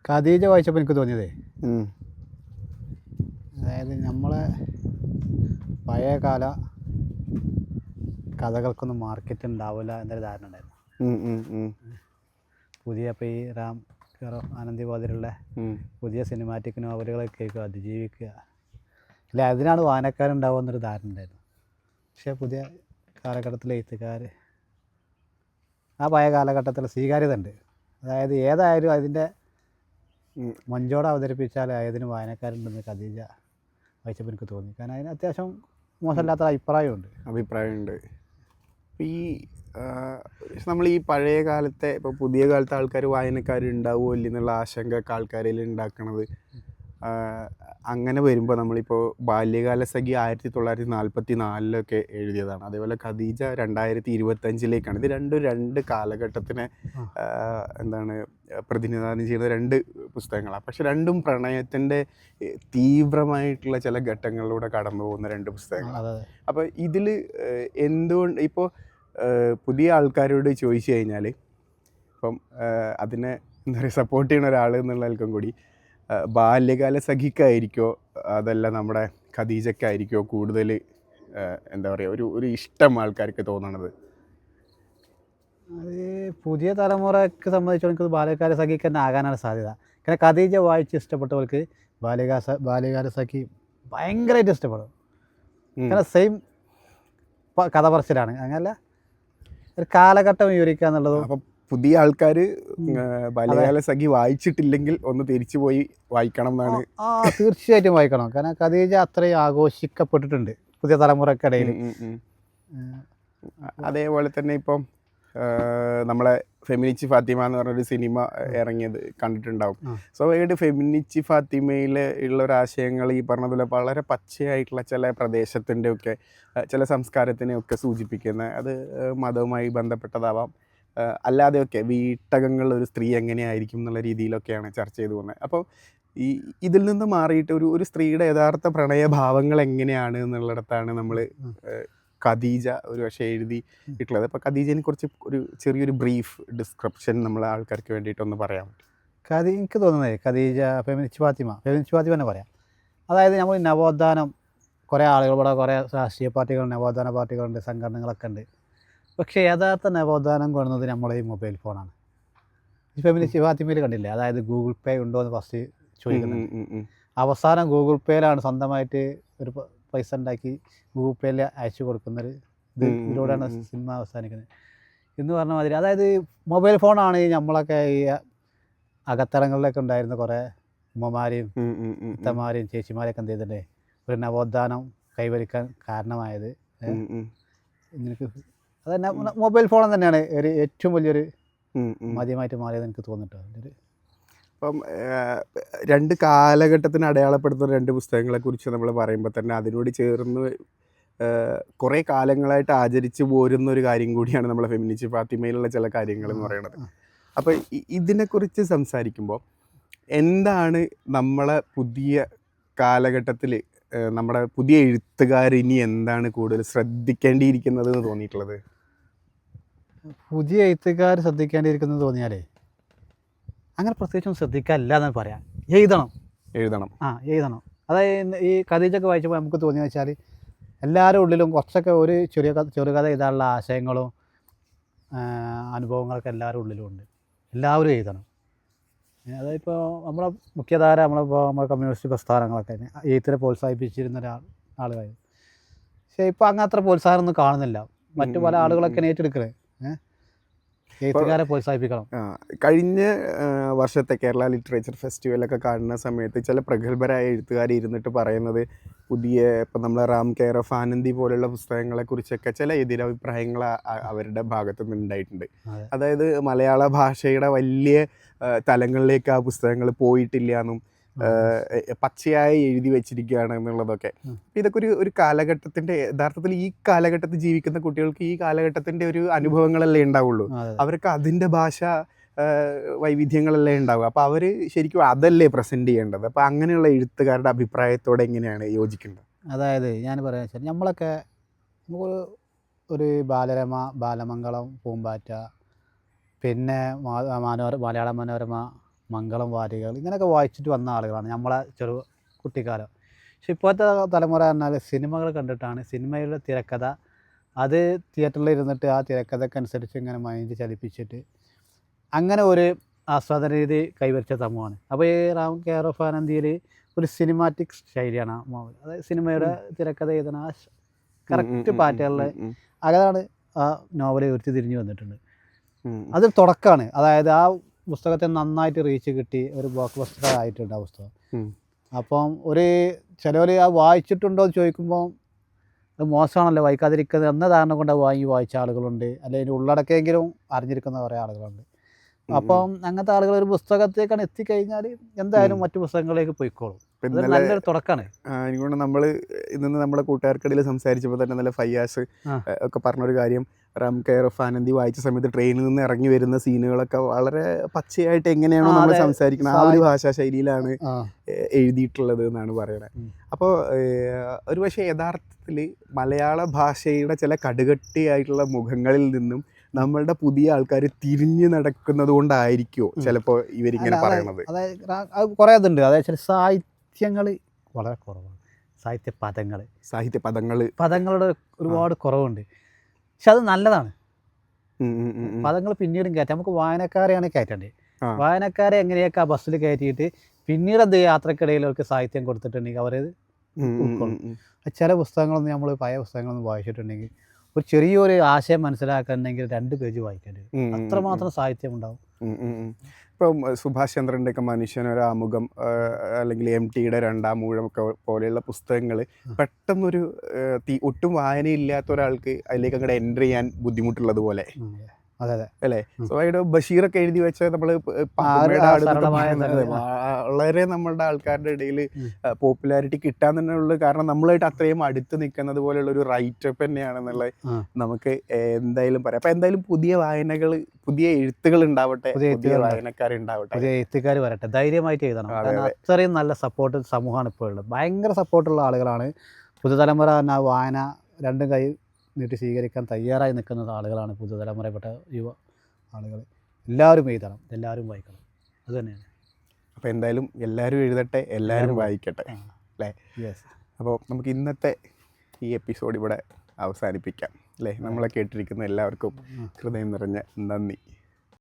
ഖദീജ വായിച്ചപ്പോൾ എനിക്ക് തോന്നിയതേ, ഉം. അതായത് നമ്മളെ പഴയ കാല കഥകൾക്കൊന്നും മാർക്കറ്റ് ഉണ്ടാവില്ല എന്നൊരു ധാരണ ഉണ്ടായിരുന്നു. ഉം, ഉം, ഉം. പുതിയ ഇപ്പോൾ ഈ റാം കെയർ ഓഫ് ആനന്ദി പോലെയുള്ള പുതിയ സിനിമാറ്റിക് നോവലുകളൊക്കെ കേൾക്കുക, അതിജീവിക്കുക, അല്ല അതിനാണ് വായനക്കാരുണ്ടാവുക എന്നൊരു ധാരണ ഉണ്ടായിരുന്നു. പക്ഷേ പുതിയ കാലഘട്ടത്തിലെ എഴുത്തുകാർ ആ പഴയ കാലഘട്ടത്തിൽ സ്വീകാര്യത ഉണ്ട്. അതായത് ഏതായാലും അതിൻ്റെ മൊഞ്ചോടെ അവതരിപ്പിച്ചാൽ അതിന് വായനക്കാരുണ്ടെന്ന് ഖദീജ വായിച്ചപ്പോൾ എനിക്ക് തോന്നി. കാരണം അതിന് അത്യാവശ്യം മോശമില്ലാത്ത അഭിപ്രായമുണ്ട്. ഈ നമ്മൾ ഈ പഴയ കാലത്തെ ഇപ്പോൾ പുതിയ കാലത്തെ ആൾക്കാർ വായനക്കാർ ഉണ്ടാവുമോ ഇല്ലെന്നുള്ള ആശങ്ക ഒക്കെ ആൾക്കാരിൽ ഉണ്ടാക്കണത്, അങ്ങനെ വരുമ്പോൾ നമ്മളിപ്പോൾ ബാല്യകാലസഖി 1944 എഴുതിയതാണ്. അതേപോലെ ഖദീജ 2025 ഇത് രണ്ട് കാലഘട്ടത്തിനെ പ്രതിനിധാനം ചെയ്യുന്ന രണ്ട് പുസ്തകങ്ങളാണ്. പക്ഷെ രണ്ടും പ്രണയത്തിൻ്റെ തീവ്രമായിട്ടുള്ള ചില ഘട്ടങ്ങളിലൂടെ കടന്നു പോകുന്ന രണ്ട് പുസ്തകങ്ങൾ. അപ്പോൾ ഇതിൽ എന്തുകൊണ്ട് ഇപ്പോൾ പുതിയ ആൾക്കാരോട് ചോദിച്ചു കഴിഞ്ഞാൽ, ഇപ്പം അതിനെ എന്താ പറയുക, സപ്പോർട്ട് ചെയ്യുന്ന ഒരാൾ എന്നുള്ള ആൾക്കും കൂടി ബാല്യകാല സഖിക്കായിരിക്കോ അതല്ല നമ്മുടെ ഖദീജക്കായിരിക്കോ കൂടുതൽ എന്താ പറയുക ഒരു ഇഷ്ടം ആൾക്കാർക്ക് തോന്നണത്? അത് പുതിയ തലമുറയ്ക്ക് സംബന്ധിച്ചിടത്തോളം ബാല്യകാല സഖിക്ക് തന്നെ ആകാനാണ് സാധ്യത. കാരണം ഖദീജ വായിച്ച് ഇഷ്ടപ്പെട്ടവർക്ക് ബാല്യകാല സഖി ഭയങ്കരമായിട്ട് ഇഷ്ടപ്പെടും. കാരണം സെയിം കഥ പറച്ചിലാണ്, അങ്ങനല്ല ഒരു കാലഘട്ടം വിവരിക്കുക എന്നുള്ളത്. അപ്പം പുതിയ ആൾക്കാർ ബാല്യകാല സഖി വായിച്ചിട്ടില്ലെങ്കിൽ ഒന്ന് തിരിച്ചു പോയി വായിക്കണം എന്നാണ്. തീർച്ചയായിട്ടും വായിക്കണം. കാരണം ഖദീജ അത്രയും ആഘോഷിക്കപ്പെട്ടിട്ടുണ്ട് പുതിയ തലമുറക്കിടയിൽ. അതേപോലെ തന്നെ ഇപ്പം നമ്മളെ ഫെമിനിച്ചി ഫാത്തിമ എന്ന് പറഞ്ഞൊരു സിനിമ ഇറങ്ങിയത് കണ്ടിട്ടുണ്ടാവും. സ്വാഭാവികമായിട്ട് ഫെമിനിച്ചി ഫാത്തിമയിൽ ഉള്ള ഒരു ആശയങ്ങൾ ഈ പറഞ്ഞതുപോലെ വളരെ പച്ചയായിട്ടുള്ള ചില പ്രദേശത്തിൻ്റെ ഒക്കെ ചില സംസ്കാരത്തിനെയൊക്കെ സൂചിപ്പിക്കുന്ന, അത് മതവുമായി ബന്ധപ്പെട്ടതാവാം, അല്ലാതെയൊക്കെ വീട്ടകങ്ങളിൽ ഒരു സ്ത്രീ എങ്ങനെയായിരിക്കും എന്നുള്ള രീതിയിലൊക്കെയാണ് ചർച്ച ചെയ്തു പോകുന്നത്. അപ്പോൾ ഇതിൽ നിന്ന് മാറിയിട്ട് ഒരു സ്ത്രീയുടെ യഥാർത്ഥ പ്രണയഭാവങ്ങൾ എങ്ങനെയാണ് എന്നുള്ളിടത്താണ് നമ്മൾ ഖദീജ ഒരു പക്ഷേ എഴുതിയിട്ടുള്ളത്. അപ്പോൾ ഖദീജയെ കുറിച്ച് ഒരു ചെറിയൊരു ബ്രീഫ് ഡിസ്ക്രിപ്ഷൻ നമ്മൾ ആൾക്കാർക്ക് വേണ്ടിയിട്ടൊന്ന് പറയാൻ പറ്റും? എനിക്ക് തോന്നുന്നത് ഖദീജ ഫെമിനിസ്റ്റ് ഫാത്തിമ തന്നെ പറയാം. അതായത് നമ്മൾ നവോത്ഥാനം, കുറേ ആളുകൾ ഇവിടെ, കുറേ രാഷ്ട്രീയ പാർട്ടികൾ, നവോത്ഥാന പാർട്ടികളുണ്ട്, സംഘടനകളൊക്കെ ഉണ്ട്. പക്ഷേ യഥാർത്ഥ നവോത്ഥാനം കൊണ്ടുവന്നത് നമ്മളെ ഈ മൊബൈൽ ഫോണാണ്. ഈ ഫെമിനിസ്റ്റ് ഫാത്തിമയിൽ കണ്ടില്ലേ, അതായത് ഗൂഗിൾ പേ ഉണ്ടോ എന്ന് ഫസ്റ്റ് ചോദിക്കുന്നുണ്ട്. അവസാനം ഗൂഗിൾ പേയിലാണ് സ്വന്തമായിട്ട് ഒരു പൈസ ഉണ്ടാക്കി ഗൂഗിൾ പേയിൽ അയച്ചു കൊടുക്കുന്നൊരു ഇതിലൂടെയാണ് സിനിമ അവസാനിക്കുന്നത് എന്ന് പറഞ്ഞ മാതിരി. അതായത് മൊബൈൽ ഫോണാണ് നമ്മളൊക്കെ ഈ അകത്തളങ്ങളിലൊക്കെ ഉണ്ടായിരുന്ന കുറേ ഉമ്മമാരെയും അത്തമാരെയും ചേച്ചിമാരെയൊക്കെ എന്ത് ചെയ്തിട്ടുണ്ടേ ഒരു നവോത്ഥാനം കൈവരിക്കാൻ കാരണമായത്. നിനക്ക് അത് മൊബൈൽ ഫോൺ തന്നെയാണ് ഒരു ഏറ്റവും വലിയൊരു മാധ്യമമായിട്ട് മാറിയത് എനിക്ക് തോന്നിയിട്ടുണ്ട്. അപ്പം രണ്ട് കാലഘട്ടത്തിന് അടയാളപ്പെടുത്തുന്ന രണ്ട് പുസ്തകങ്ങളെക്കുറിച്ച് നമ്മൾ പറയുമ്പോൾ തന്നെ അതിനോട് ചേർന്ന് കുറേ കാലങ്ങളായിട്ട് ആചരിച്ചു പോരുന്ന ഒരു കാര്യം കൂടിയാണ് നമ്മളെ ഫെമിനിസ്റ്റ് ഫാത്തിമയിലുള്ള ചില കാര്യങ്ങൾ എന്ന് പറയുന്നത്. അപ്പോൾ ഇതിനെക്കുറിച്ച് സംസാരിക്കുമ്പോൾ എന്താണ് നമ്മളെ പുതിയ കാലഘട്ടത്തിൽ നമ്മുടെ പുതിയ എഴുത്തുകാർ ഇനി എന്താണ് കൂടുതൽ ശ്രദ്ധിക്കേണ്ടിയിരിക്കുന്നത് എന്ന് തോന്നിയിട്ടുള്ളത്? പുതിയ എഴുത്തുകാർ ശ്രദ്ധിക്കേണ്ടിയിരിക്കുന്നത് തോന്നിയാലേ അങ്ങനെ പ്രത്യേകിച്ചും ശ്രദ്ധിക്കാനില്ല എന്ന് പറയാം. എഴുതണം. എഴുതണം. അതായത് ഈ ഖദീജയൊക്കെ വായിച്ചപ്പോൾ നമുക്ക് തോന്നിയെന്ന് വെച്ചാൽ എല്ലാവരുടെ ഉള്ളിലും കുറച്ചൊക്കെ ഒരു ചെറുകഥ എഴുതാനുള്ള ആശയങ്ങളും അനുഭവങ്ങളൊക്കെ എല്ലാവരുടെ ഉള്ളിലും ഉണ്ട്. എല്ലാവരും എഴുതണം. അതായതിപ്പോൾ നമ്മളെ മുഖ്യധാര നമ്മളെ കമ്മ്യൂണിസ്റ്റ് പ്രസ്ഥാനങ്ങളൊക്കെ എഴുത്തിനെ പ്രോത്സാഹിപ്പിച്ചിരുന്ന ആളുകളായിരുന്നു. പക്ഷേ ഇപ്പോൾ അങ്ങനെ അത്ര പ്രോത്സാഹനമൊന്നും കാണുന്നില്ല. മറ്റു പല ആളുകളൊക്കെ ഏറ്റെടുക്കുന്നത് എഴുത്തുകാരെ പ്രോത്സാഹിപ്പിക്കണം. കഴിഞ്ഞ വർഷത്തെ കേരള ലിറ്ററേച്ചർ ഫെസ്റ്റിവലൊക്കെ കാണുന്ന സമയത്ത് ചില പ്രഗത്ഭരായ എഴുത്തുകാർ ഇരുന്നിട്ട് പറയുന്നത് പുതിയ ഇപ്പം നമ്മളെ റാം കെയർ ഓഫ് ആനന്ദി പോലുള്ള പുസ്തകങ്ങളെക്കുറിച്ചൊക്കെ ചില എതിരഭിപ്രായങ്ങൾ അവരുടെ ഭാഗത്തു നിന്നുണ്ടായിട്ടുണ്ട്. അതായത് മലയാള ഭാഷയുടെ വലിയ തലങ്ങളിലേക്ക് ആ പുസ്തകങ്ങൾ പോയിട്ടില്ല എന്നും പച്ചയായി എഴുതി വെച്ചിരിക്കുകയാണ് എന്നുള്ളതൊക്കെ. ഇതൊക്കെ ഒരു കാലഘട്ടത്തിൻ്റെ, യഥാർത്ഥത്തിൽ ഈ കാലഘട്ടത്തിൽ ജീവിക്കുന്ന കുട്ടികൾക്ക് ഈ കാലഘട്ടത്തിൻ്റെ ഒരു അനുഭവങ്ങളല്ലേ ഉണ്ടാവുള്ളൂ. അവർക്ക് അതിൻ്റെ ഭാഷ വൈവിധ്യങ്ങളല്ലേ ഉണ്ടാവുക. അപ്പോൾ അവർ ശരിക്കും അതല്ലേ പ്രസൻറ്റ് ചെയ്യേണ്ടത്. അപ്പോൾ അങ്ങനെയുള്ള എഴുത്തുകാരുടെ അഭിപ്രായത്തോടെ എങ്ങനെയാണ് യോജിക്കേണ്ടത്? അതായത് ഞാൻ പറയാൻ വെച്ചാൽ നമ്മളൊക്കെ ഒരു ബാലരമ, ബാലമംഗളം, പൂമ്പാറ്റ, പിന്നെ മലയാള മനോരമ, മംഗളം വാരികകൾ ഇങ്ങനെയൊക്കെ വായിച്ചിട്ട് വന്ന ആളുകളാണ് നമ്മളെ കുട്ടിക്കാലം. പക്ഷെ ഇപ്പോഴത്തെ തലമുറ പറഞ്ഞാൽ സിനിമകൾ കണ്ടിട്ടാണ്. സിനിമയുടെ തിരക്കഥ അത് തിയേറ്ററിൽ ഇരുന്നിട്ട് ആ തിരക്കഥക്കനുസരിച്ച് ഇങ്ങനെ മൈൻഡ് ചലിപ്പിച്ചിട്ട് അങ്ങനെ ഒരു ആസ്വാദന രീതി കൈവരിച്ച സമൂഹമാണ്. അപ്പോൾ ഈ റാം കെയർ ഓഫ് ആനന്ദിയിൽ ഒരു സിനിമാറ്റിക് ശൈലിയാണ് അതായത് സിനിമയുടെ തിരക്കഥ എഴുതുന്ന ആ കറക്റ്റ് പാറ്റുകളിൽ അതാണ് ആ നോവൽ ഉരുത്തിരിഞ്ഞ് വന്നിട്ടുണ്ട്. അത് തുടക്കമാണ്. അതായത് ആ പുസ്തകത്തെ നന്നായിട്ട് റീച്ച് കിട്ടി ഒരു ബ്ലോക്ക് ബസ്റ്റർ ആയിട്ടുണ്ട് ആ പുസ്തകം. അപ്പം ചിലവർ ആ വായിച്ചിട്ടുണ്ടോ എന്ന് ചോദിക്കുമ്പോൾ അത് മോശമാണല്ലോ വായിക്കാതിരിക്കുന്നത് എന്ന ധാരണ കൊണ്ട് വായിച്ച ആളുകളുണ്ട്, അല്ലെങ്കിൽ ഉള്ളടക്കെങ്കിലും അറിഞ്ഞിരിക്കുന്ന കുറേ ആളുകളുണ്ട്. അപ്പം അങ്ങനത്തെ ആളുകൾ ഒരു പുസ്തകത്തേക്കാണ് എത്തിക്കഴിഞ്ഞാൽ എന്തായാലും മറ്റു പുസ്തകങ്ങളിലേക്ക് പോയിക്കോളും. നല്ലൊരു തുടക്കമാണ്. എനിക്കൊണ്ട് നമ്മൾ ഇന്ന് നമ്മുടെ കൂട്ടുകാർക്കിടയിൽ സംസാരിച്ചപ്പോൾ തന്നെ നല്ല ഫയ്യാസ് ഒക്കെ പറഞ്ഞൊരു കാര്യം, റാം കെയർ ഓഫ് ആനന്ദി വായിച്ച സമയത്ത് ട്രെയിനിൽ നിന്ന് ഇറങ്ങി വരുന്ന സീനുകളൊക്കെ വളരെ പച്ചയായിട്ട് എങ്ങനെയാണോ നമ്മൾ സംസാരിക്കുന്നത് ആ ഒരു ഭാഷാ ശൈലിയിലാണ് എഴുതിയിട്ടുള്ളത് എന്നാണ് പറയണത്. അപ്പോൾ ഒരു പക്ഷേ യഥാർത്ഥത്തിൽ മലയാള ഭാഷയുടെ ചില കടുകട്ടിയായിട്ടുള്ള മുഖങ്ങളിൽ നിന്നും നമ്മളുടെ പുതിയ ആൾക്കാർ തിരിഞ്ഞു നടക്കുന്നത് കൊണ്ടായിരിക്കുമോ ചിലപ്പോൾ ഇവരിങ്ങനെ പറയണത്? അതായത് അത് കുറേ അതുണ്ട്. അതായത് ചില സാഹിത്യങ്ങൾ വളരെ കുറവാണ്. പദങ്ങളുടെ ഒരുപാട് കുറവുണ്ട്. പക്ഷെ അത് നല്ലതാണ്. പദങ്ങൾ പിന്നീടും കയറ്റാം. നമുക്ക് വായനക്കാരെയാണ് കയറ്റേണ്ടത്. വായനക്കാരെ എങ്ങനെയൊക്കെ ആ ബസ്സിൽ കയറ്റിയിട്ട് പിന്നീട് എന്ത് യാത്രക്കിടയിൽ അവർക്ക് സാഹിത്യം കൊടുത്തിട്ടുണ്ടെങ്കിൽ അവരത് ഉൾക്കൊള്ളും. ചില പുസ്തകങ്ങളൊന്നും നമ്മൾ പഴയ പുസ്തകങ്ങളൊന്നും വായിച്ചിട്ടുണ്ടെങ്കിൽ ഒരു ചെറിയൊരു ആശയം മനസ്സിലാക്കണമെങ്കിൽ 2 പേജ് വായിക്കേണ്ടി വരും. അത്രമാത്രം സാഹിത്യം ഉണ്ടാവും. ഇപ്പം സുഭാഷ് ചന്ദ്രൻ്റെ ഒക്കെ മനുഷ്യനൊരു ആമുഖം അല്ലെങ്കിൽ MTയുടെ 2-ാം ഊഴം ഒക്കെ പോലെയുള്ള പുസ്തകങ്ങൾ പെട്ടെന്നൊരു ഒട്ടും വായനയില്ലാത്ത ഒരാൾക്ക് അതിലേക്ക് അങ്ങോട്ട് എൻ്റർ ചെയ്യാൻ ബുദ്ധിമുട്ടുള്ളത് പോലെ അല്ലേ? സ്വാഭാവിക ബഷീറൊക്കെ എഴുതി വെച്ച നമ്മൾ വളരെ നമ്മളുടെ ആൾക്കാരുടെ ഇടയിൽ പോപ്പുലാരിറ്റി കിട്ടാൻ തന്നെ ഉള്ളത് കാരണം നമ്മളായിട്ട് അത്രയും അടുത്ത് നിൽക്കുന്നത് പോലെയുള്ള ഒരു റൈറ്റപ്പ് തന്നെയാണെന്നുള്ളത് നമുക്ക് എന്തായാലും പറയാം. അപ്പം എന്തായാലും പുതിയ വായനകൾ, പുതിയ എഴുത്തുകൾ ഉണ്ടാവട്ടെ, പുതിയ വായനക്കാരുണ്ടാവട്ടെ, പുതിയ എഴുത്തുകാർ വരട്ടെ, ധൈര്യമായിട്ട് എഴുതണം. അത്രയും നല്ല സപ്പോർട്ട് സമൂഹമാണ് ഇപ്പോൾ ഉള്ളത്. ഭയങ്കര സപ്പോർട്ടുള്ള ആളുകളാണ് പുതുതലമുറ. വായന 2 കൈ നീട്ടി സ്വീകരിക്കാൻ തയ്യാറായി നിൽക്കുന്ന ആളുകളാണ് പുതുതലമുറയിൽപ്പെട്ട യുവ ആളുകൾ. എല്ലാവരും എഴുതണം, എല്ലാവരും വായിക്കണം. അത് തന്നെയാണ്. അപ്പോൾ എന്തായാലും എല്ലാവരും എഴുതട്ടെ, എല്ലാവരും വായിക്കട്ടെ അല്ലേ? അപ്പോൾ നമുക്ക് ഇന്നത്തെ ഈ എപ്പിസോഡ് ഇവിടെ അവസാനിപ്പിക്കാം അല്ലേ? നമ്മളെ കേട്ടിരിക്കുന്ന എല്ലാവർക്കും ഹൃദയം നിറഞ്ഞ നന്ദി.